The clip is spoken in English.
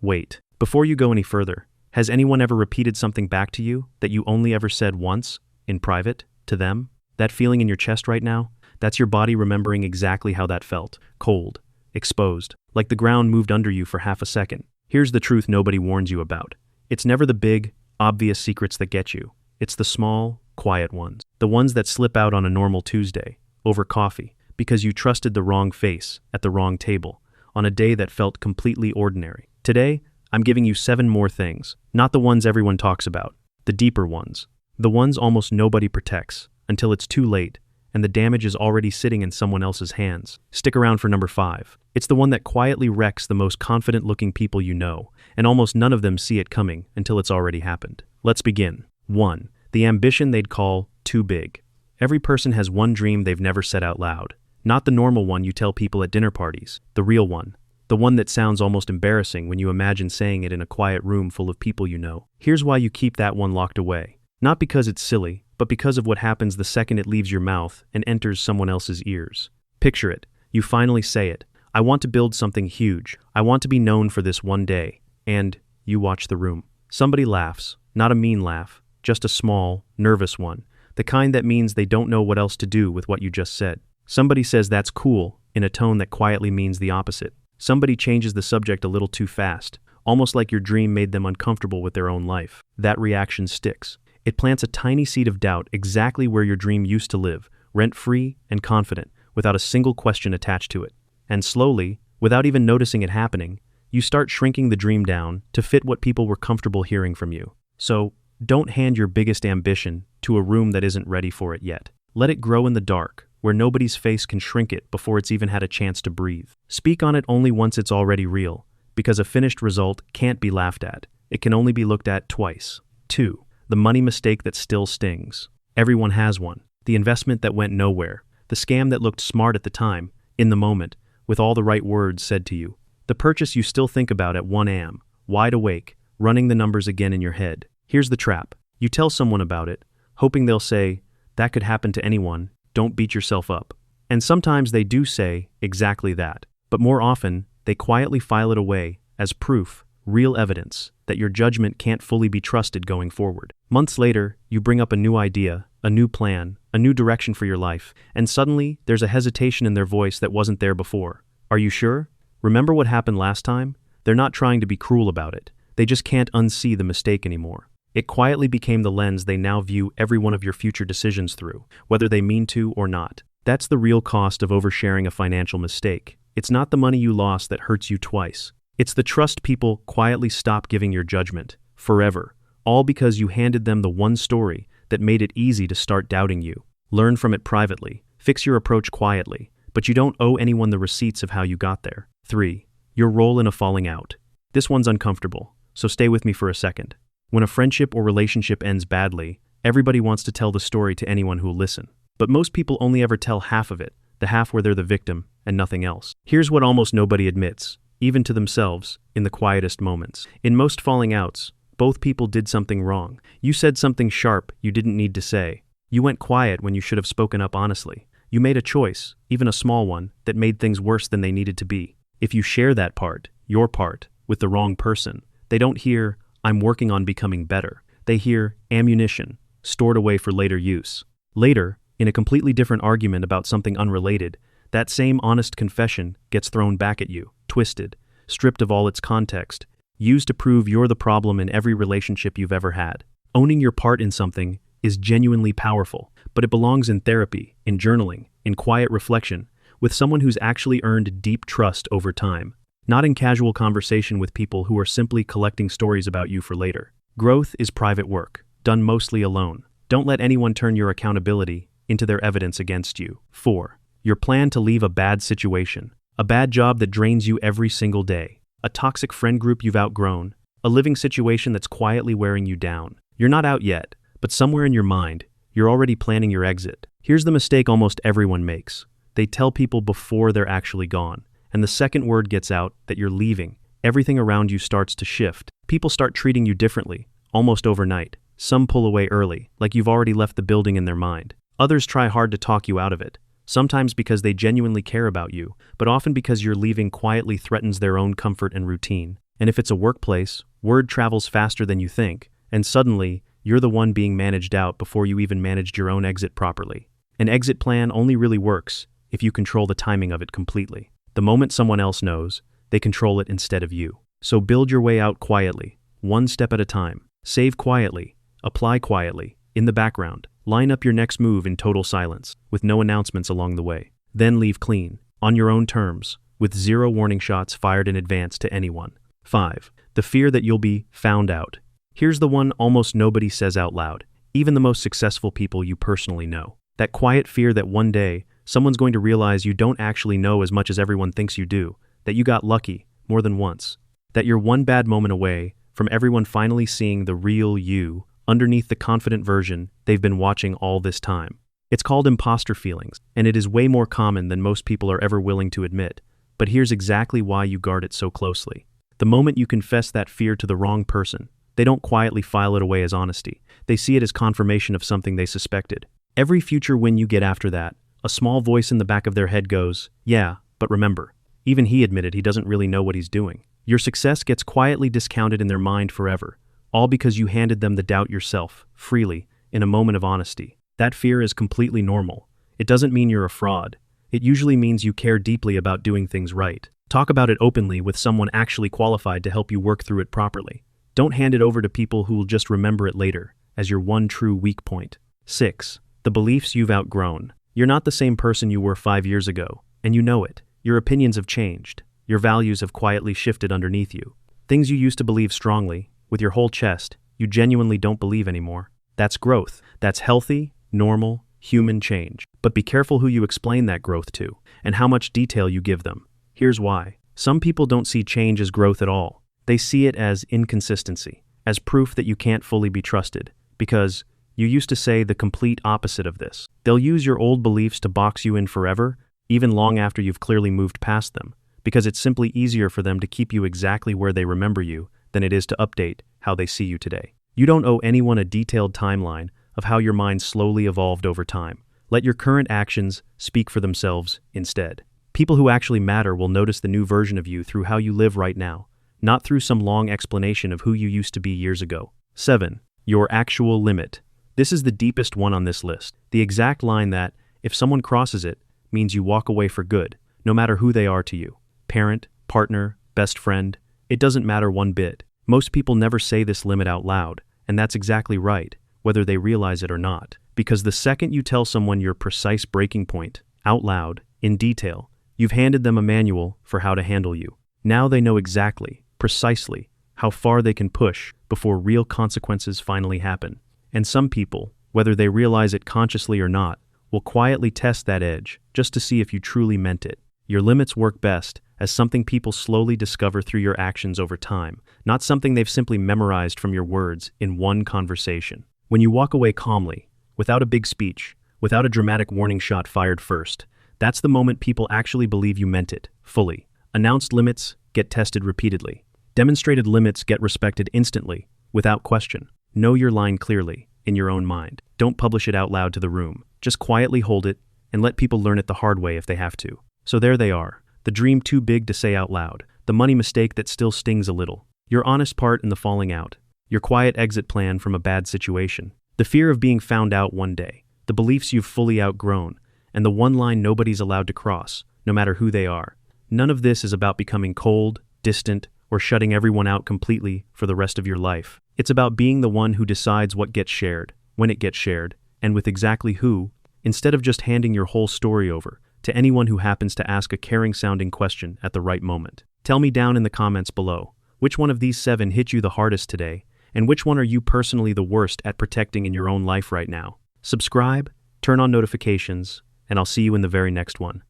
Wait, before you go any further, has anyone ever repeated something back to you that you only ever said once, in private, to them? That feeling in your chest right now? That's your body remembering exactly how that felt. Cold, exposed, like the ground moved under you for half a second. Here's the truth nobody warns you about. It's never the big, obvious secrets that get you. It's the small, quiet ones. The ones that slip out on a normal Tuesday, over coffee, because you trusted the wrong face at the wrong table, on a day that felt completely ordinary. Today, I'm giving you 7 more things, not the ones everyone talks about, the deeper ones, the ones almost nobody protects, until it's too late, and the damage is already sitting in someone else's hands. Stick around for number 5. It's the one that quietly wrecks the most confident-looking people you know, and almost none of them see it coming until it's already happened. Let's begin. 1. The ambition they'd call too big. Every person has one dream they've never said out loud. Not the normal one you tell people at dinner parties, the real one. The one that sounds almost embarrassing when you imagine saying it in a quiet room full of people you know. Here's why you keep that one locked away. Not because it's silly, but because of what happens the second it leaves your mouth and enters someone else's ears. Picture it. You finally say it. I want to build something huge. I want to be known for this one day. And you watch the room. Somebody laughs. Not a mean laugh, just a small, nervous one. The kind that means they don't know what else to do with what you just said. Somebody says that's cool in a tone that quietly means the opposite. Somebody changes the subject a little too fast, almost like your dream made them uncomfortable with their own life. That reaction sticks. It plants a tiny seed of doubt exactly where your dream used to live, rent-free and confident, without a single question attached to it. And slowly, without even noticing it happening, you start shrinking the dream down to fit what people were comfortable hearing from you. So, don't hand your biggest ambition to a room that isn't ready for it yet. Let it grow in the dark, where nobody's face can shrink it before it's even had a chance to breathe. Speak on it only once it's already real, because a finished result can't be laughed at. It can only be looked at twice. 2. The money mistake that still stings. Everyone has one. The investment that went nowhere. The scam that looked smart at the time, in the moment, with all the right words said to you. The purchase you still think about at 1 a.m., wide awake, running the numbers again in your head. Here's the trap. You tell someone about it, hoping they'll say, "That could happen to anyone, don't beat yourself up." And sometimes they do say exactly that. But more often, they quietly file it away as proof, real evidence, that your judgment can't fully be trusted going forward. Months later, you bring up a new idea, a new plan, a new direction for your life, and suddenly there's a hesitation in their voice that wasn't there before. Are you sure? Remember what happened last time? They're not trying to be cruel about it. They just can't unsee the mistake anymore. It quietly became the lens they now view every one of your future decisions through, whether they mean to or not. That's the real cost of oversharing a financial mistake. It's not the money you lost that hurts you twice. It's the trust people quietly stop giving your judgment, forever, all because you handed them the one story that made it easy to start doubting you. Learn from it privately, fix your approach quietly, but you don't owe anyone the receipts of how you got there. 3. Your role in a falling out. This one's uncomfortable, so stay with me for a second. When a friendship or relationship ends badly, everybody wants to tell the story to anyone who'll listen. But most people only ever tell half of it, the half where they're the victim and nothing else. Here's what almost nobody admits, even to themselves, in the quietest moments. In most falling outs, both people did something wrong. You said something sharp you didn't need to say. You went quiet when you should have spoken up honestly. You made a choice, even a small one, that made things worse than they needed to be. If you share that part, your part, with the wrong person, they don't hear, "I'm working on becoming better." They hear ammunition, stored away for later use. Later, in a completely different argument about something unrelated, that same honest confession gets thrown back at you, twisted, stripped of all its context, used to prove you're the problem in every relationship you've ever had. Owning your part in something is genuinely powerful, but it belongs in therapy, in journaling, in quiet reflection, with someone who's actually earned deep trust over time, not in casual conversation with people who are simply collecting stories about you for later. Growth is private work, done mostly alone. Don't let anyone turn your accountability into their evidence against you. 4. Your plan to leave a bad situation, a bad job that drains you every single day, a toxic friend group you've outgrown, a living situation that's quietly wearing you down. You're not out yet, but somewhere in your mind, you're already planning your exit. Here's the mistake almost everyone makes. They tell people before they're actually gone. And the second word gets out that you're leaving, everything around you starts to shift. People start treating you differently, almost overnight. Some pull away early, like you've already left the building in their mind. Others try hard to talk you out of it, sometimes because they genuinely care about you, but often because your leaving quietly threatens their own comfort and routine. And if it's a workplace, word travels faster than you think, and suddenly, you're the one being managed out before you even managed your own exit properly. An exit plan only really works if you control the timing of it completely. The moment someone else knows, they control it instead of you. So build your way out quietly, one step at a time. Save quietly, apply quietly, in the background. Line up your next move in total silence, with no announcements along the way. Then leave clean, on your own terms, with zero warning shots fired in advance to anyone. 5. The fear that you'll be found out. Here's the one almost nobody says out loud, even the most successful people you personally know. That quiet fear that one day, someone's going to realize you don't actually know as much as everyone thinks you do, that you got lucky more than once, that you're one bad moment away from everyone finally seeing the real you underneath the confident version they've been watching all this time. It's called imposter feelings, and it is way more common than most people are ever willing to admit. But here's exactly why you guard it so closely. The moment you confess that fear to the wrong person, they don't quietly file it away as honesty. They see it as confirmation of something they suspected. Every future win you get after that, a small voice in the back of their head goes, "Yeah, but remember, even he admitted he doesn't really know what he's doing." Your success gets quietly discounted in their mind forever, all because you handed them the doubt yourself, freely, in a moment of honesty. That fear is completely normal. It doesn't mean you're a fraud. It usually means you care deeply about doing things right. Talk about it openly with someone actually qualified to help you work through it properly. Don't hand it over to people who will just remember it later, as your one true weak point. 6. The beliefs you've outgrown. You're not the same person you were 5 years ago, and you know it. Your opinions have changed. Your values have quietly shifted underneath you. Things you used to believe strongly, with your whole chest, you genuinely don't believe anymore. That's growth. That's healthy, normal, human change. But be careful who you explain that growth to, and how much detail you give them. Here's why. Some people don't see change as growth at all. They see it as inconsistency, as proof that you can't fully be trusted, because you used to say the complete opposite of this. They'll use your old beliefs to box you in forever, even long after you've clearly moved past them, because it's simply easier for them to keep you exactly where they remember you than it is to update how they see you today. You don't owe anyone a detailed timeline of how your mind slowly evolved over time. Let your current actions speak for themselves instead. People who actually matter will notice the new version of you through how you live right now, not through some long explanation of who you used to be years ago. 7. Your actual limit. This is the deepest one on this list. The exact line that, if someone crosses it, means you walk away for good, no matter who they are to you. Parent, partner, best friend. It doesn't matter one bit. Most people never say this limit out loud, and that's exactly right, whether they realize it or not. Because the second you tell someone your precise breaking point, out loud, in detail, you've handed them a manual for how to handle you. Now they know exactly, precisely, how far they can push before real consequences finally happen. And some people, whether they realize it consciously or not, will quietly test that edge just to see if you truly meant it. Your limits work best as something people slowly discover through your actions over time, not something they've simply memorized from your words in one conversation. When you walk away calmly, without a big speech, without a dramatic warning shot fired first, that's the moment people actually believe you meant it, fully. Announced limits get tested repeatedly. Demonstrated limits get respected instantly, without question. Know your line clearly, in your own mind. Don't publish it out loud to the room. Just quietly hold it, and let people learn it the hard way if they have to. So there they are. The dream too big to say out loud. The money mistake that still stings a little. Your honest part in the falling out. Your quiet exit plan from a bad situation. The fear of being found out one day. The beliefs you've fully outgrown. And the one line nobody's allowed to cross, no matter who they are. None of this is about becoming cold, distant, or shutting everyone out completely for the rest of your life. It's about being the one who decides what gets shared, when it gets shared, and with exactly who, instead of just handing your whole story over to anyone who happens to ask a caring-sounding question at the right moment. Tell me down in the comments below, which one of these 7 hit you the hardest today, and which one are you personally the worst at protecting in your own life right now? Subscribe, turn on notifications, and I'll see you in the very next one.